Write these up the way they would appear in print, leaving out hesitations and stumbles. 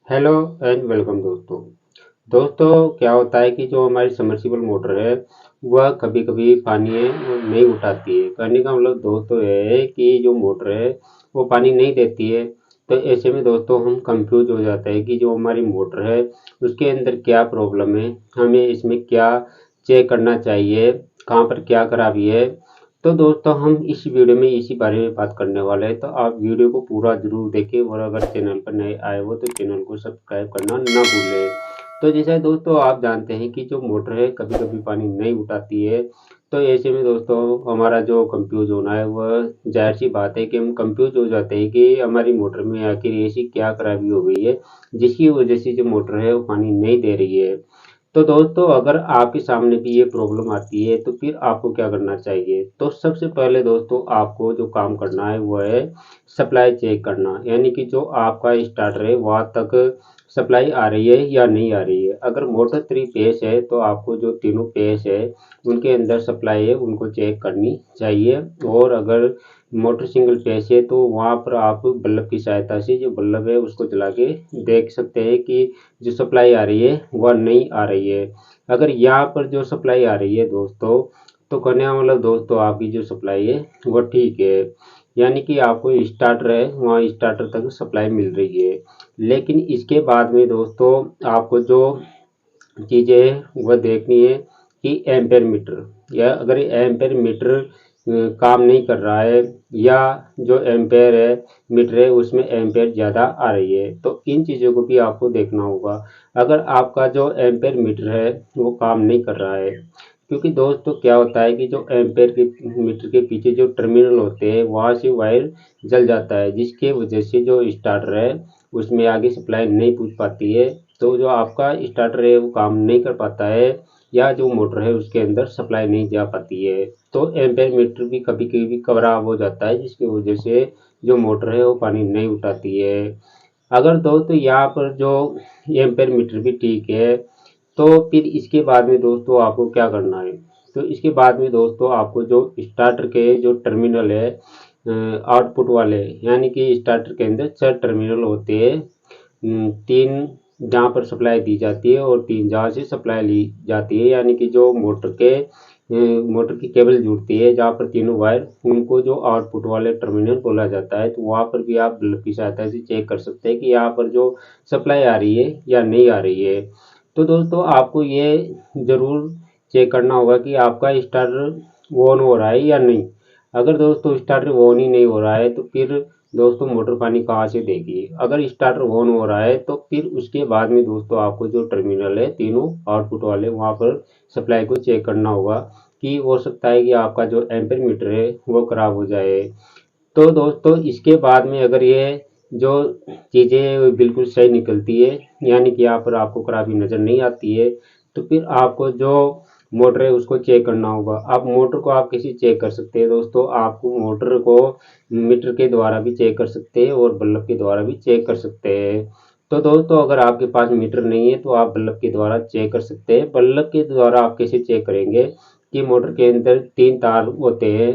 Hello and welcome दोस्तों। दोस्तों क्या होता है कि जो हमारी सबमर्सिबल मोटर है वह कभी कभी पानी है वो नहीं उठाती है। कहने का मतलब दोस्तों ये है कि जो मोटर है वो पानी नहीं देती है। तो ऐसे में दोस्तों हम कंफ्यूज हो जाते हैं कि जो हमारी मोटर है उसके अंदर क्या प्रॉब्लम है, हमें इसमें क्या चेक करना चाहिए, कहाँ पर क्या खराबी है। तो दोस्तों हम इस वीडियो में इसी बारे में बात करने वाले हैं, तो आप वीडियो को पूरा जरूर देखें और अगर चैनल पर नए आए हो तो चैनल को सब्सक्राइब करना ना भूलें। तो जैसा दोस्तों आप जानते हैं कि जो मोटर है कभी कभी पानी नहीं उठाती है। तो ऐसे में दोस्तों हमारा जो कंफ्यूज होना है वह जाहिर सी बात है कि हम कंफ्यूज हो जाते हैं कि हमारी मोटर में आखिर ऐसी क्या खराबी हो गई है जिसकी वजह से जो मोटर है वो पानी नहीं दे रही है। तो दोस्तों अगर आपके सामने भी ये प्रॉब्लम आती है तो फिर आपको क्या करना चाहिए। तो सबसे पहले दोस्तों आपको जो काम करना है वो है सप्लाई चेक करना, यानी कि जो आपका स्टार्टर है वहाँ तक सप्लाई आ रही है या नहीं आ रही है। अगर मोटर 3 फेस है तो आपको जो तीनों फेस है उनके अंदर सप्लाई है उनको चेक करनी चाहिए। और अगर मोटर सिंगल फेस है तो वहाँ पर आप बल्ब की सहायता से जो बल्ब है उसको जला के देख सकते हैं कि जो सप्लाई आ रही है वह नहीं आ रही है। अगर यहाँ पर जो सप्लाई आ रही है दोस्तों तो कहने का मतलब दोस्तों आपकी जो सप्लाई है वह ठीक है, यानी कि आपको स्टार्टर है वहाँ स्टार्टर तक सप्लाई मिल रही है। लेकिन इसके बाद में दोस्तों आपको जो चीज़ें हैं वह देखनी है कि एम्पेयर मीटर, या अगर एम्पेयर मीटर काम नहीं कर रहा है या जो एम्पेयर है मीटर है उसमें एम्पेयर ज़्यादा आ रही है, तो इन चीज़ों को भी आपको देखना होगा। अगर आपका जो एम्पेयर मीटर है वो काम नहीं कर रहा है, क्योंकि दोस्तों क्या होता है कि जो एम्पेयर के मीटर के पीछे जो टर्मिनल होते हैं वहाँ से वायर जल जाता है, जिसके वजह से जो स्टार्टर है उसमें आगे सप्लाई नहीं पहुँच पाती है। तो जो आपका स्टार्टर है वो काम नहीं कर पाता है या जो मोटर है उसके अंदर सप्लाई नहीं जा पाती है। तो एम्पेयर मीटर भी कभी कभी खराब हो जाता है जिसकी वजह से जो मोटर है वो पानी नहीं उठाती है। अगर दोस्तों यहाँ पर जो एम्पेयर मीटर भी ठीक है तो फिर इसके बाद में दोस्तों आपको क्या करना है। तो इसके बाद में दोस्तों आपको जो स्टार्टर के जो टर्मिनल है आउटपुट वाले, यानी कि स्टार्टर के अंदर 4 टर्मिनल होते हैं। 3 जहाँ पर सप्लाई दी जाती है और 3 जहाँ से सप्लाई ली जाती है, यानी कि जो मोटर की केबल जुड़ती है जहाँ पर तीनों वायर उनको जो आउटपुट वाले टर्मिनल बोला जाता है। तो वहाँ पर भी आप बल्ब की सहायता से चेक कर सकते हैं कि यहाँ पर जो सप्लाई आ रही है या नहीं आ रही है। तो दोस्तों आपको ये ज़रूर चेक करना होगा कि आपका स्टार्टर ऑन हो रहा है या नहीं। अगर दोस्तों स्टार्टर ऑन ही नहीं हो रहा है तो फिर दोस्तों मोटर पानी कहाँ से देगी। अगर स्टार्टर ऑन हो रहा है तो फिर उसके बाद में दोस्तों आपको जो टर्मिनल है तीनों आउटपुट वाले वहाँ पर सप्लाई को चेक करना होगा, कि हो सकता है कि आपका जो एम्पेयर मीटर है वो खराब हो जाए। तो दोस्तों इसके बाद में अगर ये जो चीज़ें बिल्कुल सही निकलती है, यानी कि यहाँ पर आपको खराबी नज़र नहीं आती है, तो फिर आपको जो मोटर है उसको चेक करना होगा। आप मोटर को आप कैसे चेक कर सकते हैं दोस्तों, आपको मोटर को मीटर के द्वारा भी चेक कर सकते हैं और बल्ब के द्वारा भी चेक कर सकते हैं। तो दोस्तों अगर आपके पास मीटर नहीं है तो आप बल्ब के द्वारा चेक कर सकते हैं। बल्ब के द्वारा आप कैसे चेक करेंगे कि मोटर के अंदर 3 तार होते हैं,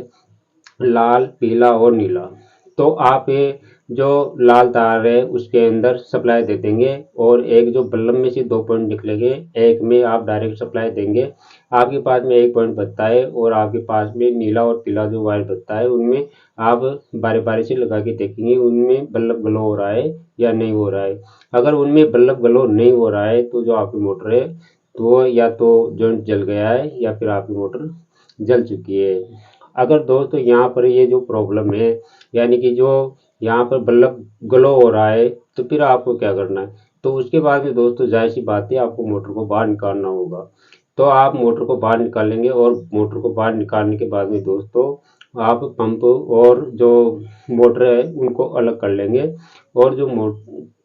लाल पीला और नीला। तो आप ये जो लाल तार है उसके अंदर सप्लाई दे देंगे और एक जो बल्ब में से 2 पॉइंट निकलेंगे एक में आप डायरेक्ट सप्लाई देंगे। आपके पास में एक पॉइंट बचता है और आपके पास में नीला और पीला जो वायर बचता है उनमें आप बारी बारी से लगा के देखेंगे उनमें बल्ब ग्लो हो रहा है या नहीं हो रहा है। अगर उनमें बल्ब ग्लो नहीं हो रहा है तो जो आपकी मोटर है तो या तो जॉइंट जल गया है या फिर आपकी मोटर जल चुकी है। अगर दोस्तों यहाँ पर ये जो प्रॉब्लम है, यानी कि जो यहाँ पर बल्ब ग्लो हो रहा है, तो फिर आपको क्या करना है। तो उसके बाद में दोस्तों जाहिर सी बात है आपको मोटर को बाहर निकालना होगा। तो आप मोटर को बाहर निकालेंगे और मोटर को बाहर निकालने के बाद में दोस्तों आप पंप और जो मोटर है उनको अलग कर लेंगे और जो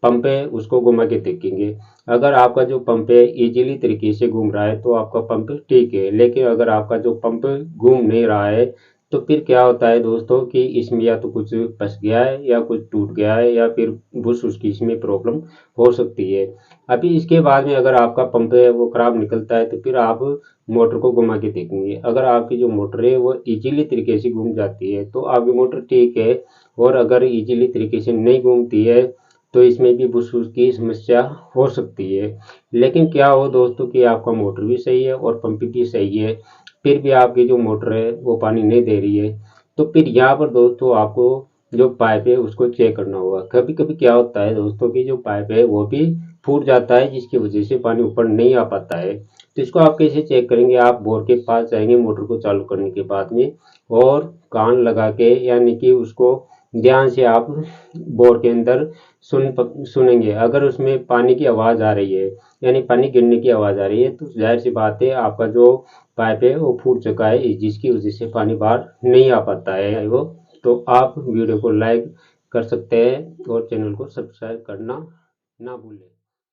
पंप है उसको घुमा के देखेंगे। अगर आपका जो पंप है इजीली तरीके से घूम रहा है तो आपका पंप ठीक है, लेकिन अगर आपका जो पंप घूम नहीं रहा है तो फिर क्या होता है दोस्तों कि इसमें या तो कुछ फंस गया है या कुछ टूट गया है या फिर बुश उसकी इसमें प्रॉब्लम हो सकती है। अभी इसके बाद में अगर आपका पंप है वो खराब निकलता है तो फिर आप मोटर को घुमा के देखेंगे। अगर आपकी जो मोटर है वो इजीली तरीके से घूम जाती है तो आपकी मोटर ठीक है, और अगर इजीली तरीके से नहीं घूमती है तो इसमें भी बुश की समस्या हो सकती है। लेकिन क्या हो दोस्तों कि आपका मोटर भी सही है और पंप भी सही है, फिर भी आपकी जो मोटर है वो पानी नहीं दे रही है, तो फिर यहाँ पर दोस्तों आपको जो पाइप है उसको चेक करना होगा। कभी कभी क्या होता है दोस्तों की जो पाइप है वो भी फूट जाता है, जिसकी वजह से पानी ऊपर नहीं आ पाता है। तो इसको आप कैसे चेक करेंगे, आप बोर के पास जाएंगे मोटर को चालू करने के बाद में, और कान लगा के यानी कि उसको ध्यान से आप बोर के अंदर सुनेंगे। अगर उसमें पानी की आवाज़ आ रही है यानी पानी गिरने की आवाज़ आ रही है, तो जाहिर सी बात है आपका जो पाइप है वो फूट चुका है, जिसकी वजह से पानी बाहर नहीं आ पाता है वो। तो आप वीडियो को लाइक कर सकते हैं और चैनल को सब्सक्राइब करना ना भूलें।